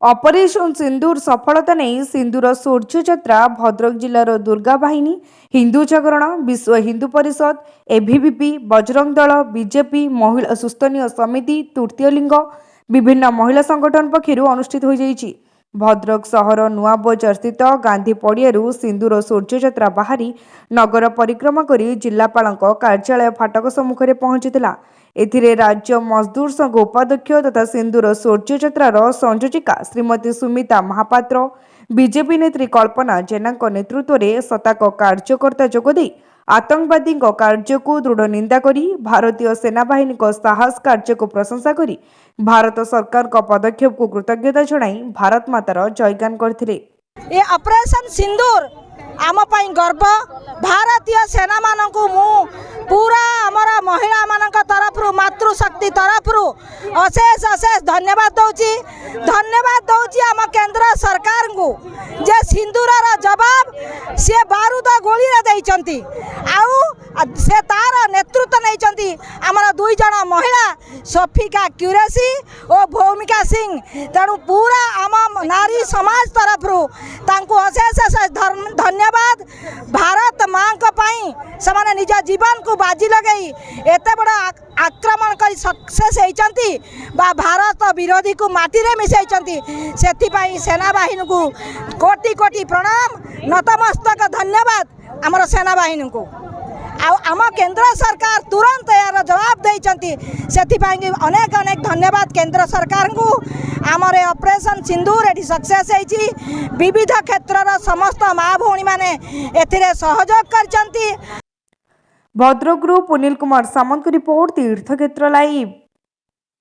Operation सिंदूर सफलता नहीं सिंदूर सूर्य यात्रा भद्रक जिलार दुर्गा बाहिनी हिंदू जागरण विश्व हिंदू परिषद एबीवीपी बजरंग दल बीजेपी महिला सुस्थनीय समिति तृतीय लिंग विभिन्न महिला संगठन पक्षर अनुष्ठित हो जाइछि। भद्रक सहर नुआ बजार स्थित गांधी पड़ियारू सिंदूर सूर्य यात्रा बाहरी नगर परिक्रमा करी जिलापालक कार्यालय फाटक सम्मुखें पहुंचीला। एथिरे राज्य मजदूर संघ उपाध्यक्ष तथा सिंदूर सूर्य यात्रार संयोजिका श्रीमती सुमिता महापात्र बीजेपी नेत्री कल्पना जेना नेतृत्व में शताक कार्यकर्ता जोगदे आतंकवादी कार्य को दृढ़ निंदा करी भारतीय सेनाबाहिनी साहस कार्य को प्रशंसा करी भारत सरकार का पदक्षेप को कृतज्ञता जणाई भारत मातार जयगान करथिले। ये ऑपरेशन सिंदूर आम पई गर्व भारतीय सेना मानकु मु पूरा आमर महिला मानक तरफ मातृशक्ति तरफ अशेष अशेष धन्यवाद दौची आम केंद्र सरकार को जे सिंदूर जवाब सी बारूद गोली देइचंती आउ से तार नेतृत्व नहीं आमर दुई जन महिला सफिका क्यूरेसी और भूमिका सिंह तेणु पूरा आम नारी समाज तरफ अशेष अशेष धन्यवाद। भारत माँ से निज जीवन को बाजी लगे एत बड़ आक्रमण कर सक्सेस होती भारत विरोधी को माटी रे मिसाई से सेना बाहिनी को कोटि कोटि प्रणाम नतमस्तक धन्यवाद आमर सेना बाहिनी को आम केंद्र सरकार तुरंत यार जवाब देइचंती से अनेक अनेक धन्यवाद केंद्र सरकार को आमर ऑपरेशन सिंदूर एटी सक्सेस होइची विविध क्षेत्रर समस्त माँ भौणी माने एथिरे सहयोग करचंती। भद्रक अनिल कुमार सामंत रिपोर्ट तीर्थक्षेत्र लाइव।